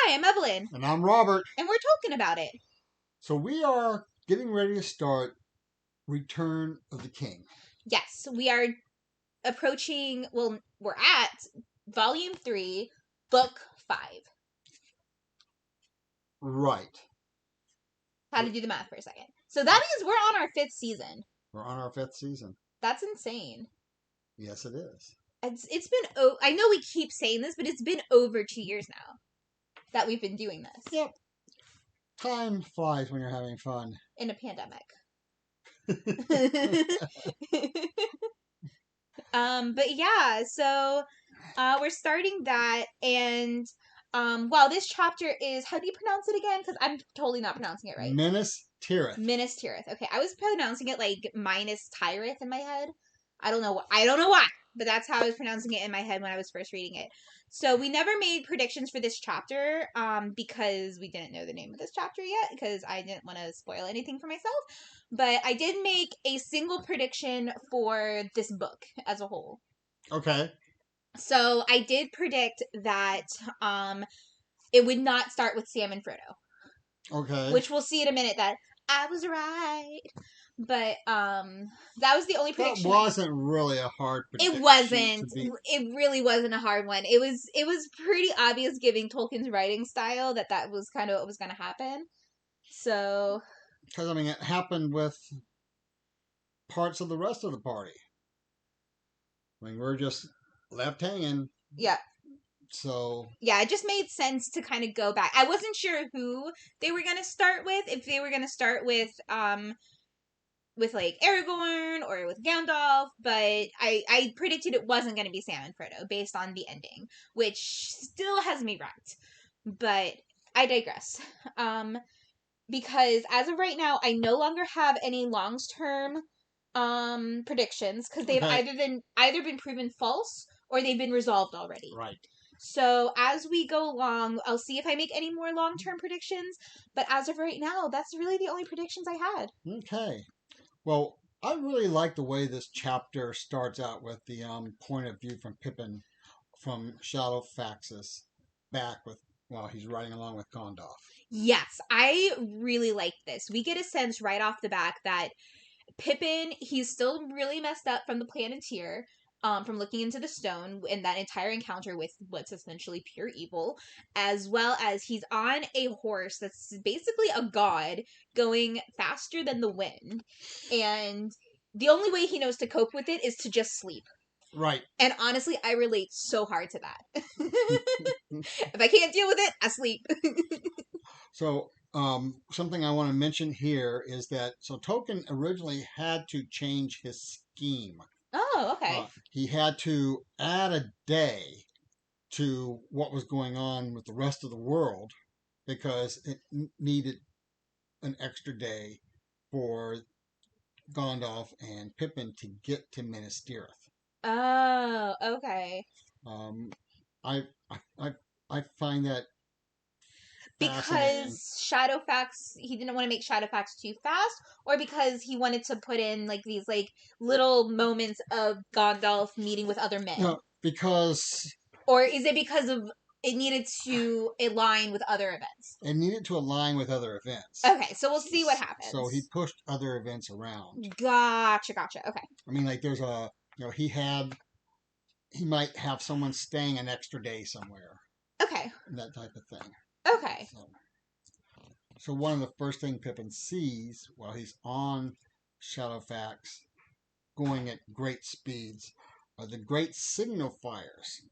Hi, I'm Evelyn, And I'm Robert. and we're talking about it. So we are getting ready to start Return of the King. Yes, we are approaching, well, we're at Volume 3, Book 5. Right. Had to do the math for a second. So that means we're on our 5th season. We're on our 5th season. That's insane. Yes, it is. It's been, I know we keep saying this, but it's been over 2 years now that we've been doing this. Yep. Time flies when you're having fun. In a pandemic. But yeah, so we're starting that, and wow, this chapter is, how do you pronounce it again? Because I'm totally not pronouncing it right. Minas Tirith. Minas Tirith. Okay, I was pronouncing it like minus Tirith in my head. I don't know why, but that's how I was pronouncing it in my head when I was first reading it. So we never made predictions for this chapter, because we didn't know the name of this chapter yet, because I didn't want to spoil anything for myself. But I did make a single prediction for this book as a whole. Okay. So I did predict that it would not start with Sam and Frodo. Okay. Which we'll see in a minute that I was right. But that was the only prediction. That wasn't really a hard prediction. It wasn't. It really wasn't a hard one. It was pretty obvious, given Tolkien's writing style, that was kind of what was going to happen. So, because I mean, it happened with parts of the rest of the party. I mean, we're just left hanging. yeah. So yeah, it just made sense to kind of go back. I wasn't sure who they were going to start with. If they were going to start with like Aragorn or with Gandalf, but I predicted it wasn't going to be Sam and Frodo based on the ending, which still has me right. But I digress. Because as of right now, I no longer have any long-term predictions, because they've either been proven false or they've been resolved already. Right. So as we go along, I'll see if I make any more long-term predictions. But as of right now, that's really the only predictions I had. Okay. Well, I really like the way this chapter starts out with the point of view from Pippin from Shadowfax's back with while he's riding along with Gandalf. Yes, I really like this. We get a sense right off the back that Pippin, he's still really messed up from the Planeteer, from looking into the stone and that entire encounter with what's essentially pure evil, as well as he's on a horse that's basically a god going faster than the wind, and the only way he knows to cope with it is to just sleep. Right. And honestly, I relate so hard to that. If I can't deal with it, I sleep. So, something I want to mention here is that Tolkien originally had to change his scheme. Oh, okay. He had to add a day to what was going on with the rest of the world because it needed an extra day for Gandalf and Pippin to get to Minas Tirith. Oh, okay. I find that because Shadowfax, he didn't want to make Shadowfax too fast, or because he wanted to put in like these like little moments of Gandalf meeting with other men. No, because. Or is it because of it needed to align with other events? It needed to align with other events. Okay, so we'll see what happens. So he pushed other events around. Gotcha. Okay. I mean, like there's a, he might have someone staying an extra day somewhere. Okay. That type of thing. Okay. So one of the first things Pippin sees while he's on Shadowfax, going at great speeds, are the great signal fires.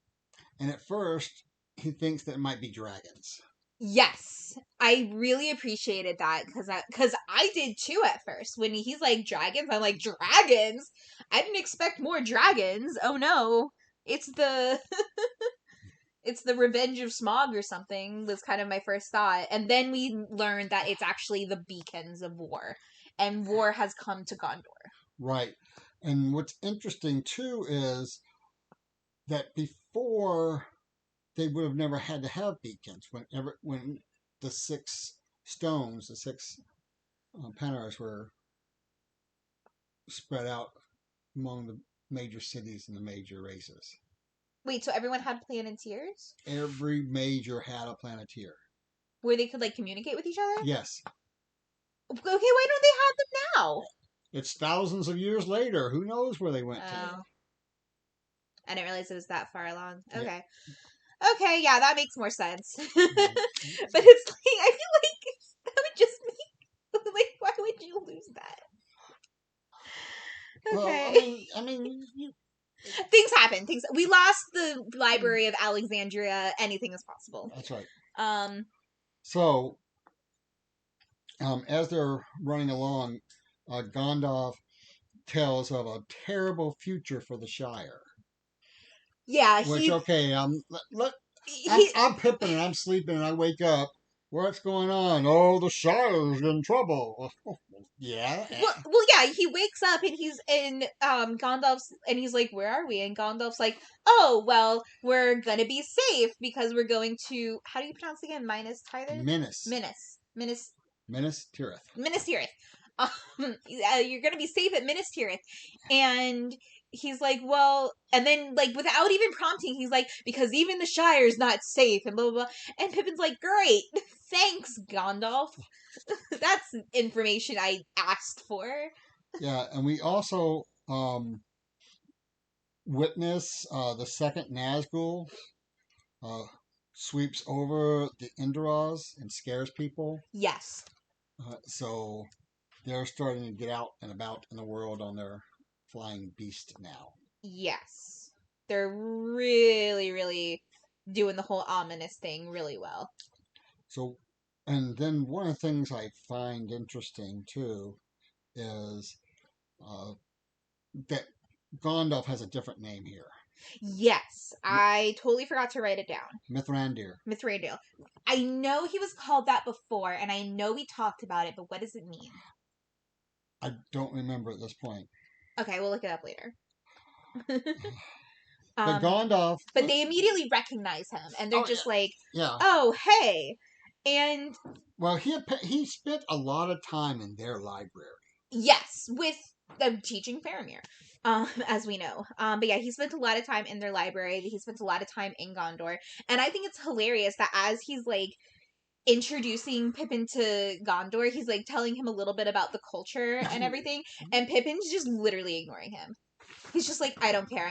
And at first, he thinks that it might be dragons. Yes, I really appreciated that because I did too at first. When he's like dragons, I'm like, dragons? I didn't expect more dragons. Oh no, it's the it's the Revenge of Smaug or something was kind of my first thought. And then we learned that it's actually the beacons of war, and war has come to Gondor. Right. And what's interesting too is that before they would have never had to have beacons when the 6 stones, the 6 Panaras were spread out among the major cities and the major races. Wait, so everyone had Planeteers? Every major had a Planeteer. Where they could, like, communicate with each other? Yes. Okay, why don't they have them now? It's thousands of years later. Who knows where they went to? Oh. I didn't realize it was that far along. Yeah. Okay. Okay, yeah, that makes more sense. But Mhm. it's like, I feel like that would just make, like, why would you lose that? Well, Okay. Things happen. We lost the Library of Alexandria. Anything is possible. that's right. Um, So, as they're running along, Gandalf tells of a terrible future for the Shire. yeah, Which, okay, he I'm Pippin and I'm sleeping and I wake up. What's going on? Oh, the Shire's in trouble. Yeah. yeah, he wakes up and he's in Gandalf's, and he's like, "Where are we?" And Gandalf's like, "Oh, well, we're gonna be safe because we're going to, how do you pronounce it again? Minas. Minas Tirith. Minas Tirith. You're gonna be safe at Minas Tirith," and he's like, "Well," and then, like, without even prompting, he's like, "Because even the Shire's not safe," and blah blah blah. And Pippin's like, "Great, thanks, Gandalf. That's information I asked for." Yeah, and we also witness the second Nazgul uh, sweeps over the Indaros and scares people. Yes. So they're starting to get out and about in the world on their flying beast now. Yes. They're really, really doing the whole ominous thing really well. So, and then one of the things I find interesting too is that Gandalf has a different name here. Yes, I totally forgot to write it down. Mithrandir. Mithrandir. I know he was called that before, and I know we talked about it, but what does it mean? I don't remember at this point. Okay, we'll look it up later. But Gandalf. But they immediately recognize him, and they're just like, yeah. "Oh, hey!" And well, he spent a lot of time in their library. Yes, with teaching Faramir, as we know. But yeah, he spent a lot of time in their library. He spent a lot of time in Gondor, and I think it's hilarious that as he's like introducing Pippin to Gondor, he's like telling him a little bit about the culture and everything, and Pippin's just literally ignoring him. He's just like, "I don't care.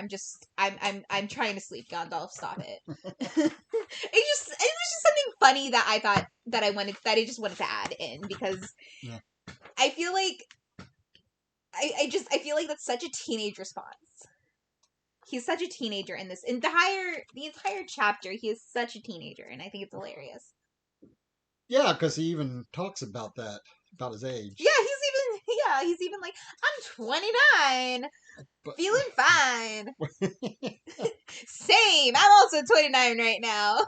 I'm trying to sleep. Gandalf, stop it." It was just something funny that I thought that I just wanted to add in because yeah. I feel like I feel like that's such a teenage response. He's such a teenager in this the entire chapter. He is such a teenager, and I think it's hilarious. Yeah, because he even talks about that, about his age. Yeah, he's even like, "I'm 29, feeling fine." Same. I'm also 29 right now,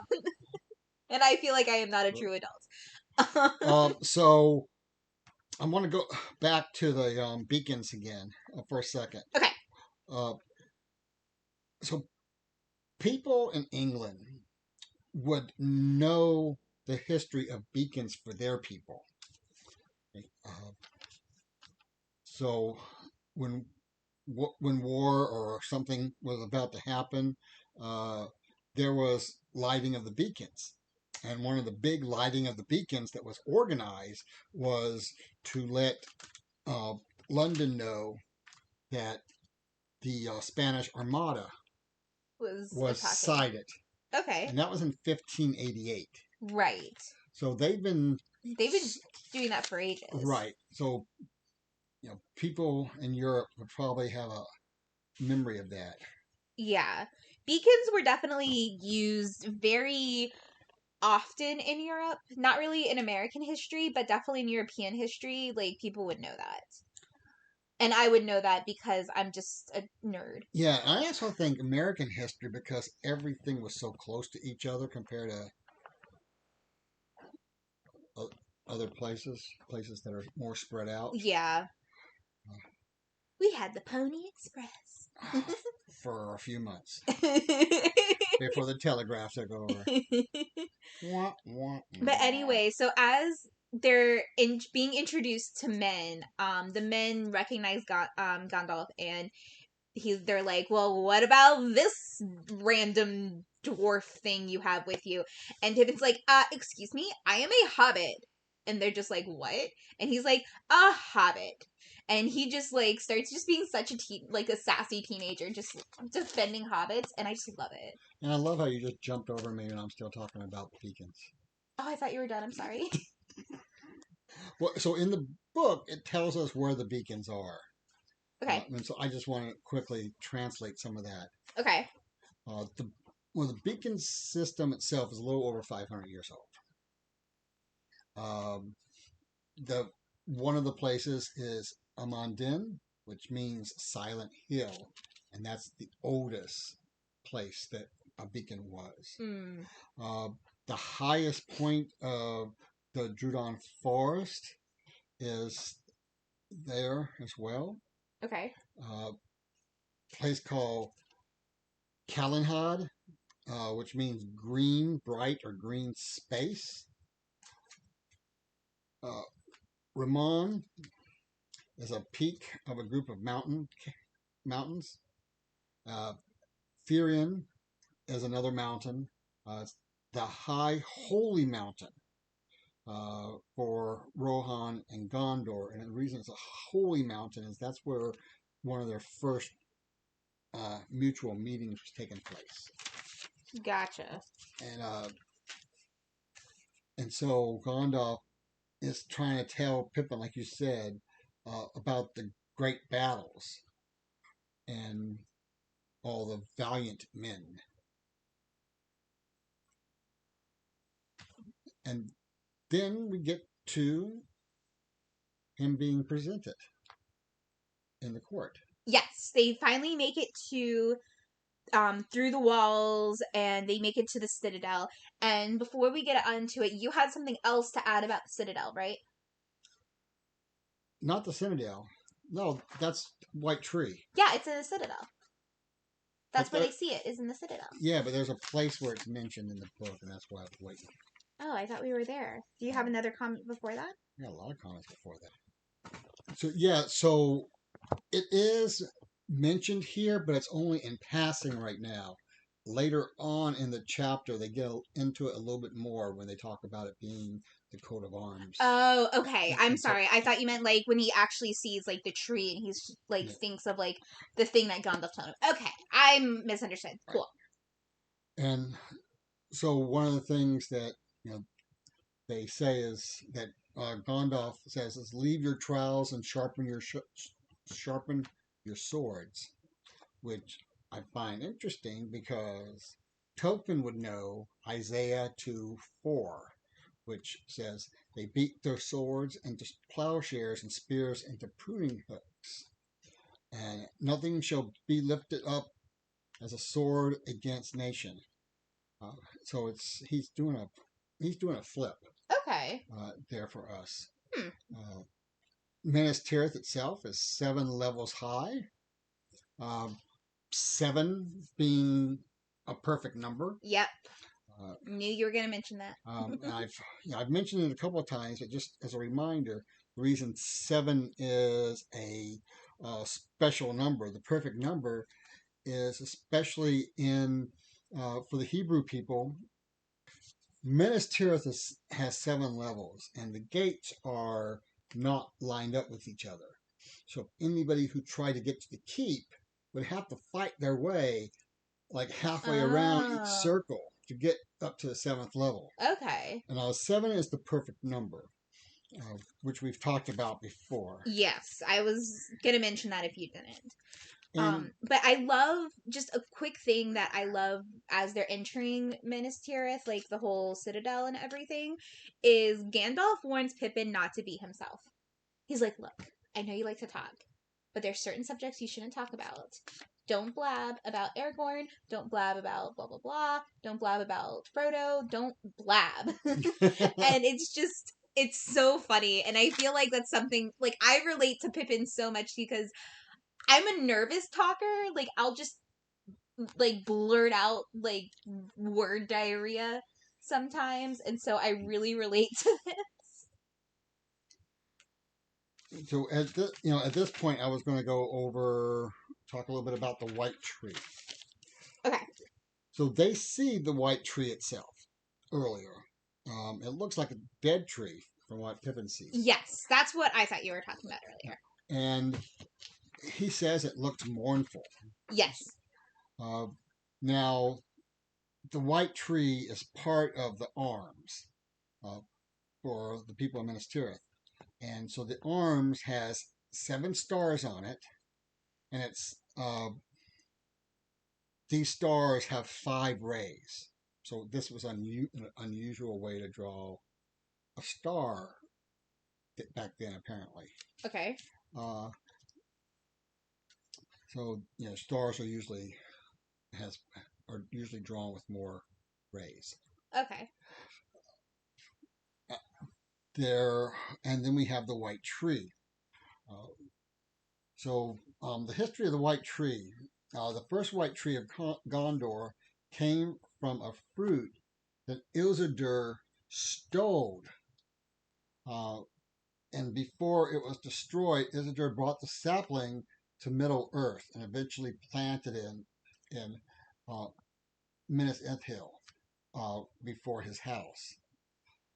and I feel like I am not a true adult. So I want to go back to the beacons again for a second. Okay. So people in England would know the history of beacons for their people. So when war or something was about to happen, there was lighting of the beacons. And one of the big lighting of the beacons that was organized was to let London know that the Spanish Armada was sighted. Okay. And that was in 1588. Right. So they've been doing that for ages. Right. So, people in Europe would probably have a memory of that. Yeah. Beacons were definitely used very often in Europe. Not really in American history, but definitely in European history. Like, people would know that. And I would know that because I'm just a nerd. Yeah, I also think American history, because everything was so close to each other compared to other places that are more spread out. Yeah. We had the Pony Express. For a few months. Before the telegraph took over. But anyway, so as they're being introduced to men, the men recognize Gandalf, and they're like, well, what about this random dwarf thing you have with you? And Pippin's like, excuse me, I am a hobbit. And they're just like, what? And he's like, a hobbit. And he just like starts just being such a like a sassy teenager, just defending hobbits, and I just love it. And I love how you just jumped over me and I'm still talking about beacons. Oh, I thought you were done. I'm sorry. Well, so in the book, it tells us where the beacons are. Okay. And so I just want to quickly translate some of that. Okay. The beacon system itself is a little over 500 years old. One of the places is Amandin, which means Silent Hill, and that's the oldest place that a beacon was. Mm. The highest point of the Drudon Forest is there as well. Okay. A place called Kalinhad, which means green, bright, or green space. Ramon is a peak of a group of mountains. Firion is another mountain. It's the high holy mountain for Rohan and Gondor. And the reason it's a holy mountain is that's where one of their first mutual meetings was taking place. Gotcha. And so Gandalf is trying to tell Pippin, like you said, about the great battles and all the valiant men. And then we get to him being presented in the court. Yes, they finally make it to through the walls, and they make it to the Citadel. And before we get onto it, you had something else to add about the Citadel, right? Not the Citadel. No, that's White Tree. Yeah, it's in the Citadel. That's where they see it, is in the Citadel. Yeah, but there's a place where it's mentioned in the book, and that's why I was waiting. Oh, I thought we were there. Do you have another comment before that? Yeah, a lot of comments before that. So it is mentioned here, but it's only in passing right now. Later on in the chapter, they get into it a little bit more when they talk about it being the coat of arms. Oh, okay. I'm sorry. I thought you meant like when he actually sees like the tree and he's like thinks of like the thing that Gandalf told him. Okay, I misunderstood. Cool. And so one of the things that they say is that Gandalf says is leave your trowels and sharpen your swords, which I find interesting because Tolkien would know Isaiah 2:4, which says they beat their swords into plowshares and spears into pruning hooks, and nothing shall be lifted up as a sword against nation. So he's doing a flip. Okay. There for us. Minas Tirith itself is 7 levels high. 7 being a perfect number. Yep. Knew you were going to mention that. And I've mentioned it a couple of times, but just as a reminder, the reason 7 is a special number, the perfect number, is especially for the Hebrew people. Minas Tirith has 7 levels, and the gates are not lined up with each other. So anybody who tried to get to the keep would have to fight their way like halfway around each circle to get up to the 7th level. Okay. And 7 is the perfect number, which we've talked about before. Yes, I was going to mention that if you didn't. But I love, just a quick thing that I love as they're entering Minas Tirith, like the whole citadel and everything, is Gandalf warns Pippin not to be himself. He's like, look, I know you like to talk, but there's certain subjects you shouldn't talk about. Don't blab about Aragorn. Don't blab about blah, blah, blah. Don't blab about Frodo. Don't blab. And it's so funny. And I feel like that's something, like, I relate to Pippin so much because I'm a nervous talker. Like, I'll just, like, blurt out, like, word diarrhea sometimes. And so I really relate to this. So at this point, I was going to go over talk a little bit about the white tree. Okay. So they see the white tree itself earlier. It looks like a dead tree from what Pippin sees. Yes, that's what I thought you were talking about earlier. And he says it looked mournful. Yes. Now, the white tree is part of the arms for the people of Minas Tirith. And so the arms has 7 stars on it, and it's these stars have 5 rays. So this was an unusual way to draw a star back then, apparently. Okay. So stars are usually drawn with more rays. Okay. And then we have the white tree. So the history of the white tree. The first white tree of Gondor came from a fruit that Isildur stole. And before it was destroyed, Isildur brought the sapling to Middle Earth and eventually planted it in Minas Ithil before his house.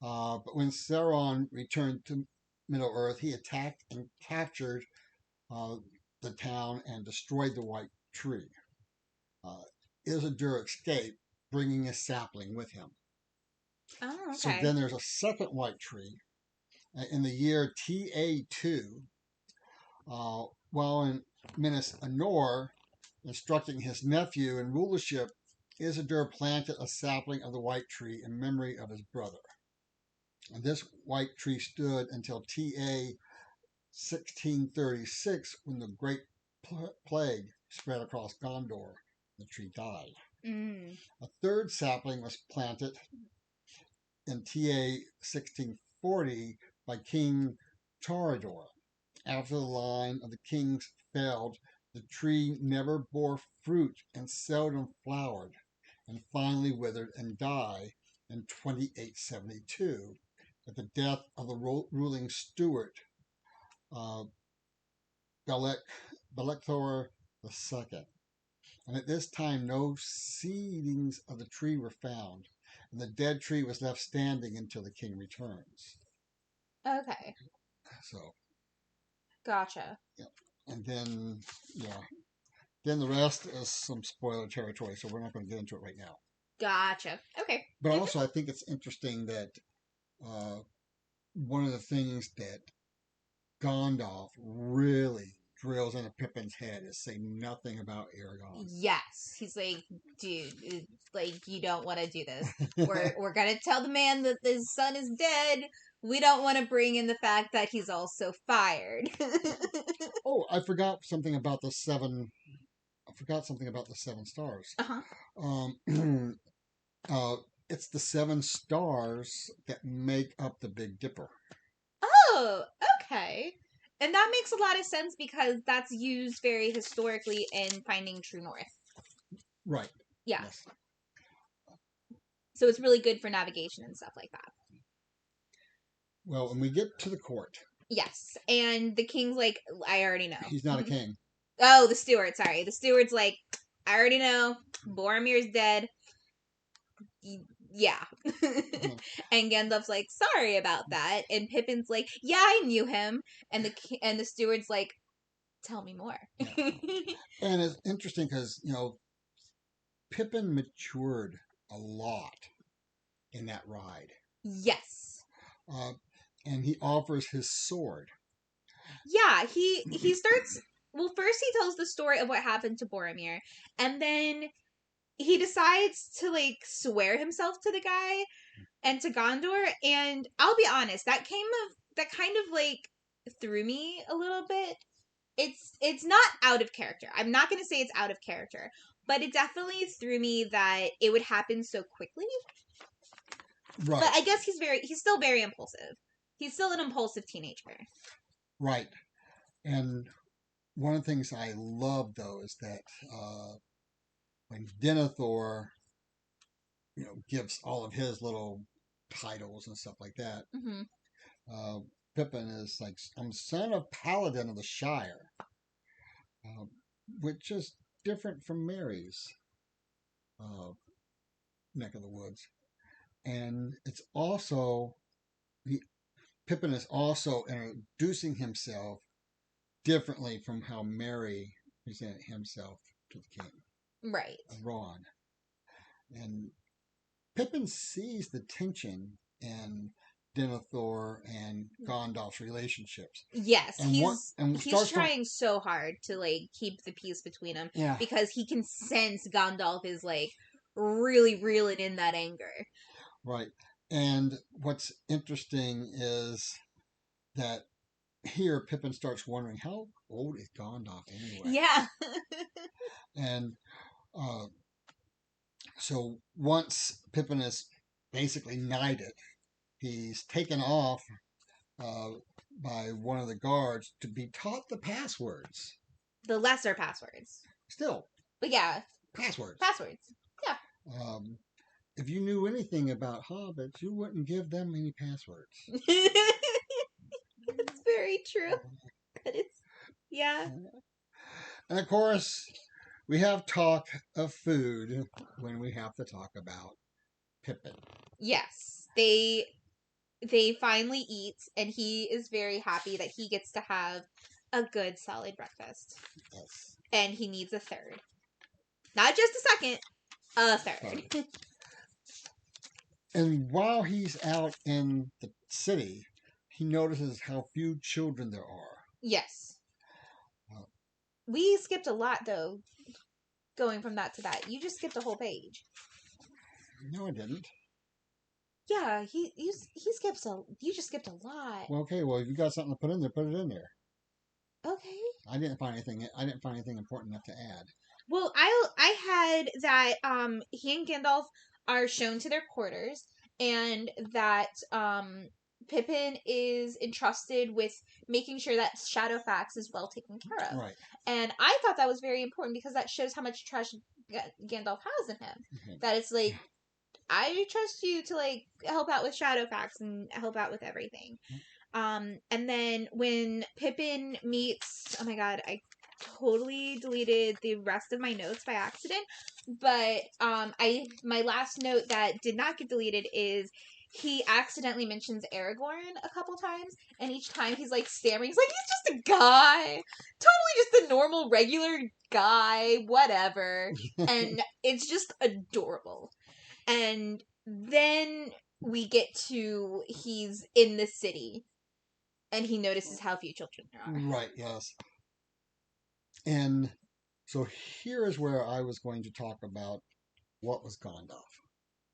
But when Sauron returned to Middle Earth, he attacked and captured the town and destroyed the white tree. Isildur escaped, bringing a sapling with him. Oh, okay. So then there's a second white tree. In the year TA2, while in Minas Anor, instructing his nephew in rulership, Isildur planted a sapling of the white tree in memory of his brother. And this white tree stood until TA 1636, when the Great Plague spread across Gondor. The tree died. A third sapling was planted in TA 1640 by King Torador. After the line of the kings failed, the tree never bore fruit and seldom flowered, and finally withered and died in 2872 at the death of the ruling Stuart, Belecthor II. And at this time, no seedlings of the tree were found, and the dead tree was left standing until the king returns. Okay. So. Gotcha. Yeah. And then, then the rest is some spoiler territory, so we're not going to get into it right now. Gotcha. Okay. But also, I think it's interesting that one of the things that Gandalf really drills into Pippin's head is say nothing about Aragorn. Yes, he's like, dude, like you don't want to do this. We're gonna tell the man that his son is dead. We don't want to bring in the fact that he's also fired. Oh, I forgot something about the 7. I forgot something about the 7 stars. It's the 7 stars that make up the Big Dipper. Oh, okay. And that makes a lot of sense because that's used very historically in Finding True North. Right. Yeah. Yes. So it's really good for navigation and stuff like that. Well, when we get to the court. Yes. And the king's like, I already know. He's not a king. Oh, the steward, sorry. The steward's like, I already know. Boromir's dead. Yeah. And Gandalf's like, sorry about that. And Pippin's like, yeah, I knew him. And the steward's like, tell me more. Yeah. And it's interesting because, Pippin matured a lot in that ride. Yes. And he offers his sword. Yeah, he starts. Well, first he tells the story of what happened to Boromir, and then he decides to like swear himself to the guy and to Gondor. And I'll be honest, that kind of like threw me a little bit. It's not out of character. I'm not going to say it's out of character, but it definitely threw me that it would happen so quickly. Right. But I guess he's still very impulsive. He's still an impulsive teenager. Right. And one of the things I love, though, is that when Denethor, gives all of his little titles and stuff like that, Pippin is like, I'm son of Paladin of the Shire. which is different from Mary's uh, neck of the woods. And it's also the Pippin is also introducing himself differently from how Mary presented himself to the king, Right. Ron. And Pippin sees the tension in Denethor and Gandalf's relationships. Yes, And he's trying so hard to like keep the peace between them, yeah, because he can sense Gandalf is like really reeling in that anger. right. And what's interesting is that here Pippin starts wondering, how old is Gandalf anyway? Yeah. And uh, so once Pippin is basically knighted, he's taken off uh, by one of the guards to be taught the passwords. The lesser passwords. Still, But yeah, passwords. passwords. Yeah. If you knew anything about hobbits, you wouldn't give them any passwords. It's very true. But it's, yeah. And of course, we have talk of food when we have to talk about Pippin. Yes. They finally eat, and he is very happy that he gets to have a good solid breakfast. Yes. And he needs a third. Not just a second, a third. And while he's out in the city, he notices how few children there are. Yes. We skipped a lot, though, going from that to that. You just skipped a whole page. No, I didn't. Yeah, he skips you just skipped a lot. Well, okay. Well, if you got something to put in there, put it in there. Okay. I didn't find anything important enough to add. Well, I had that he and Gandalf are shown to their quarters, and that Pippin is entrusted with making sure that Shadowfax is well taken care of. Right. And I thought that was very important, because that shows how much trust Gandalf has in him. Mm-hmm. That it's like, I trust you to like help out with Shadowfax and help out with everything. And then when Pippin meets, oh my god, I totally deleted the rest of my notes by accident, but my last note that did not get deleted is he accidentally mentions Aragorn a couple times, and each time he's like stammering. He's like, he's just a guy, totally just a normal regular guy, whatever. And it's just adorable. And then we get to he's in the city, and he notices how few children there are. Right, yes. And so here is where I was going to talk about what was Gandalf,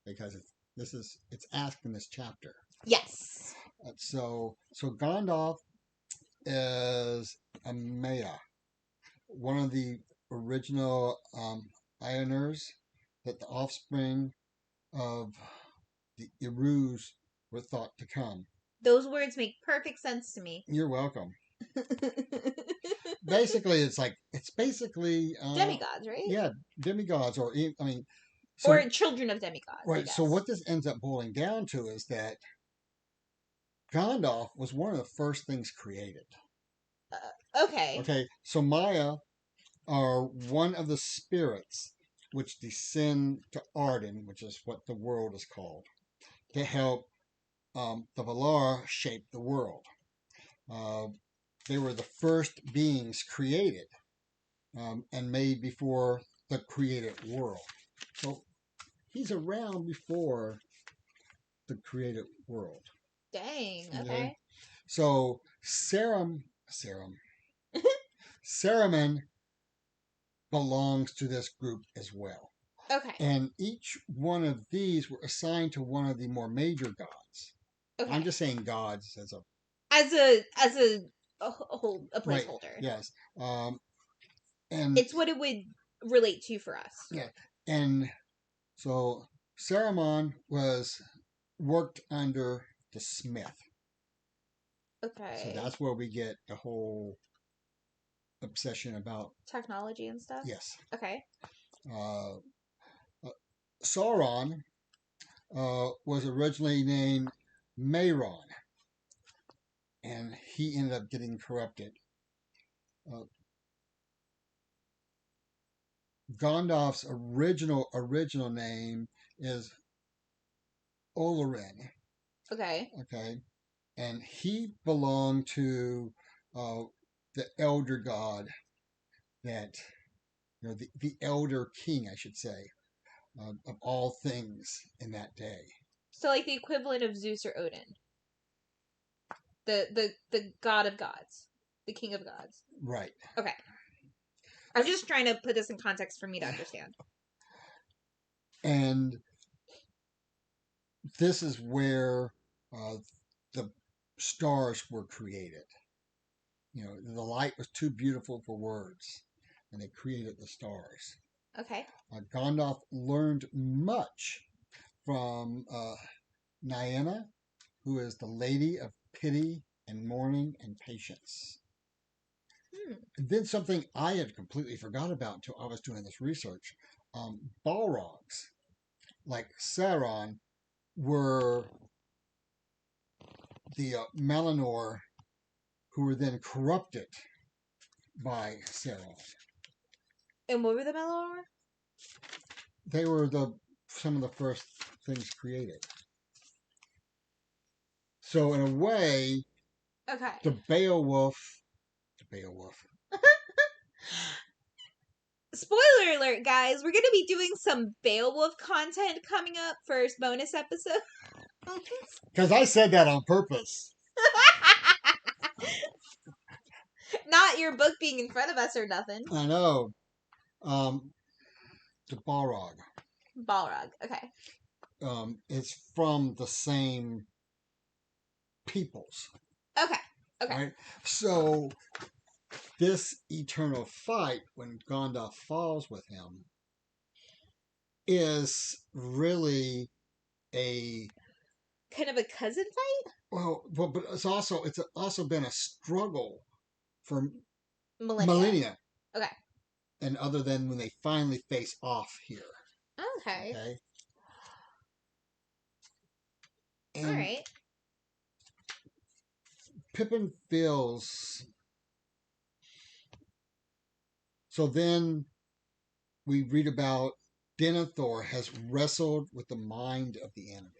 because it's asked in this chapter. Yes. So Gandalf is a Maya, one of the original Ioners, that the offspring of the Irus were thought to come. Those words make perfect sense to me. You're welcome. Basically, it's basically demigods, right? Yeah, demigods, or children of demigods. Right. So what this ends up boiling down to is that Gandalf was one of the first things created. Okay. Okay. So Maya are one of the spirits which descend to Arden, which is what the world is called, to help the Valar shape the world. They were the first beings created and made before the created world. So he's around before the created world. Dang, okay. So Saruman belongs to this group as well. Okay. And each one of these were assigned to one of the more major gods. Okay. I'm just saying gods as a placeholder. Right, yes. And it's what it would relate to for us. Yeah. And so Saruman worked under the smith. Okay. So that's where we get the whole obsession about technology and stuff. Yes. Okay. Sauron was originally named Mehron, and he ended up getting corrupted. Gondalf's original name is Olorin. Okay. Okay, and he belonged to uh, the elder god that the elder king, I should say, of all things in that day. So like the equivalent of Zeus or Odin. The god of gods. The king of gods. Right. Okay. I'm just trying to put this in context for me to understand. And this is where the stars were created. The light was too beautiful for words, and they created the stars. Okay. Gandalf learned much from Niena, who is the Lady of Pity and Mourning and Patience. And then something I had completely forgot about until I was doing this research. Balrogs, like Sauron, were the Melanor who were then corrupted by Sauron. And what were the Melor? They were some of the first things created. So in a way, Okay. the Beowulf. Spoiler alert, guys. We're going to be doing some Beowulf content coming up for bonus episode. Because I said that on purpose. Not your book being in front of us or nothing. I know. The Balrog. Balrog. Okay. It's from the same peoples. Okay. Okay. Right? So this eternal fight when Gandalf falls with him is really a kind of a cousin fight? well, but it's also been a struggle for Millennia. Okay. And other than when they finally face off here. Okay. And all right. Pippin feels. So then we read about Denethor has wrestled with the mind of the enemy.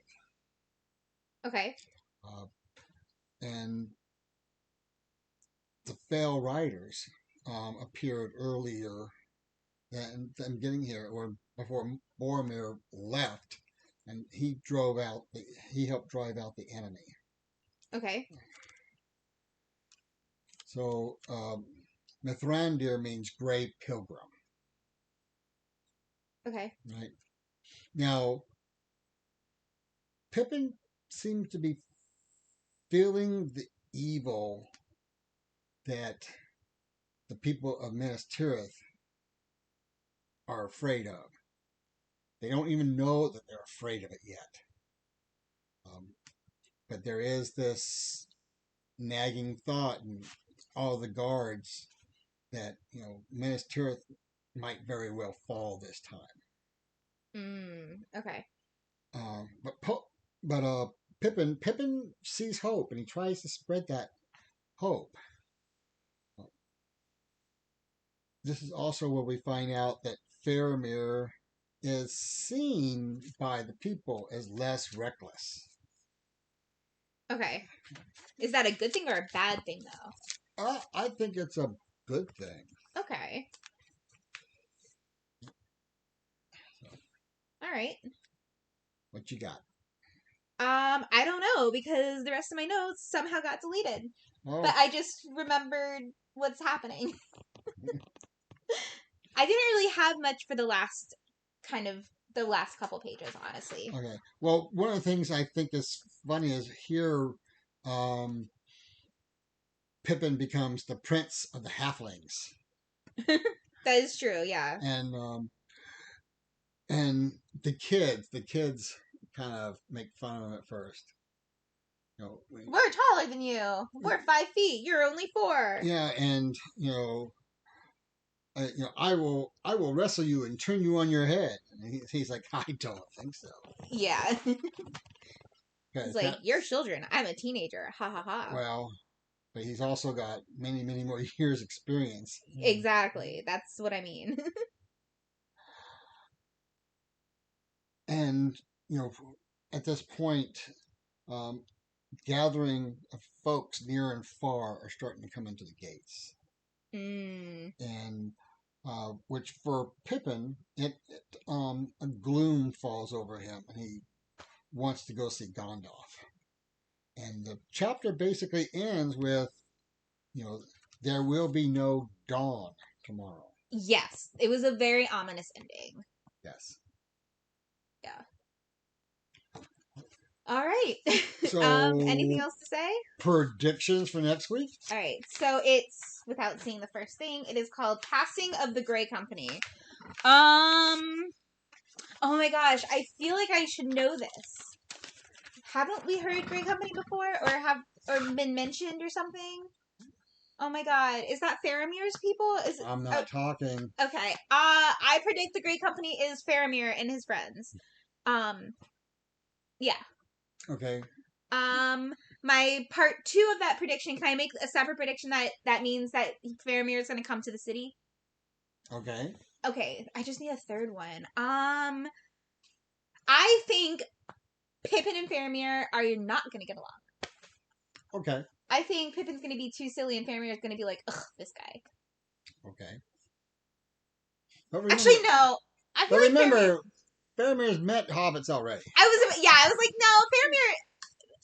Okay. And the Fell Riders appeared earlier than them getting here, or before Boromir left, and he helped drive out the enemy. Okay. So Mithrandir means gray pilgrim. Okay. Right. Now, Pippin seems to be feeling the evil that the people of Minas Tirith are afraid of. They don't even know that they're afraid of it yet. But there is this nagging thought in all the guards that, Minas Tirith might very well fall this time. Okay. But Pippin sees hope, and he tries to spread that hope. This is also where we find out that Faramir is seen by the people as less reckless. Okay. Is that a good thing or a bad thing, though? I think it's a good thing. Okay. All right. What you got? I don't know, because the rest of my notes somehow got deleted. Oh. But I just remembered what's happening. I didn't really have much for the last couple pages, honestly. Okay. Well, one of the things I think is funny is here Pippin becomes the prince of the halflings. That is true, yeah. And the kids kind of make fun of him at first. We're taller than you. We're 5 feet. You're only 4. Yeah, and I will wrestle you and turn you on your head. And he's like, I don't think so. Yeah. He's like, you're children. I'm a teenager. Ha ha ha. Well, but he's also got many, many more years experience. Exactly. That's what I mean. And, at this point, gathering of folks near and far are starting to come into the gates. And which for Pippin, a gloom falls over him, and he wants to go see Gandalf. And the chapter basically ends with, there will be no dawn tomorrow. Yes, it was a very ominous ending. Yes. Yeah. All right. So, anything else to say? Predictions for next week? All right. So it's, without seeing the first thing, it is called Passing of the Grey Company. Oh my gosh, I feel like I should know this. Haven't we heard Grey Company before, or been mentioned or something? Oh my god, is that Faramir's people? I'm not talking. Okay. I predict the Grey Company is Faramir and his friends. Yeah. Okay. My part 2 of that prediction, can I make a separate prediction that means that Faramir is going to come to the city? Okay. Okay, I just need a third one. I think Pippin and Faramir are not going to get along. Okay. I think Pippin's going to be too silly and Faramir is going to be like, ugh, this guy. Okay. Actually, no. I feel remember, Faramir's met hobbits already. I was like, no, Faramir.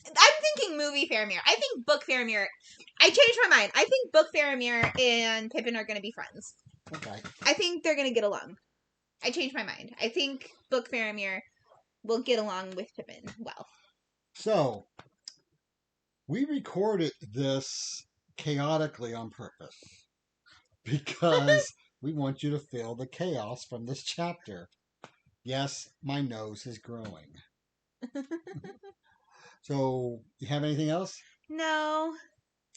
I'm thinking movie Faramir. I think book Faramir. I changed my mind. I think book Faramir and Pippin are going to be friends. Okay. I think they're going to get along. I changed my mind. I think book Faramir will get along with Pippin well. So, we recorded this chaotically on purpose because we want you to feel the chaos from this chapter. Yes, my nose is growing. So, you have anything else? No.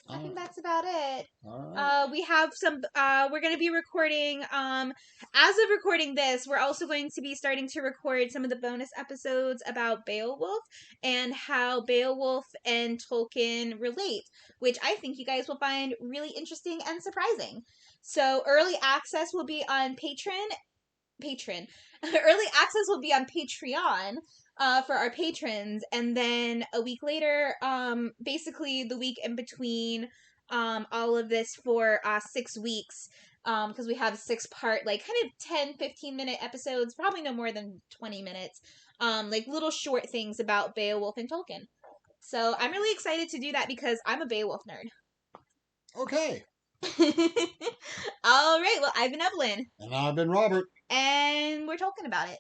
I think that's about it. All right. We have some, we're going to be recording, as of recording this, we're also going to be starting to record some of the bonus episodes about Beowulf and how Beowulf and Tolkien relate, which I think you guys will find really interesting and surprising. So early access will be on Patreon. Early access will be on Patreon. For our patrons, and then a week later, basically the week in between, all of this for 6 weeks, because we have 6-part, like kind of 10-15 minute episodes, probably no more than 20 minutes, like little short things about Beowulf and Tolkien. So I'm really excited to do that because I'm a Beowulf nerd. Okay. All right. Well, I've been Evelyn. And I've been Robert. And we're talking about it.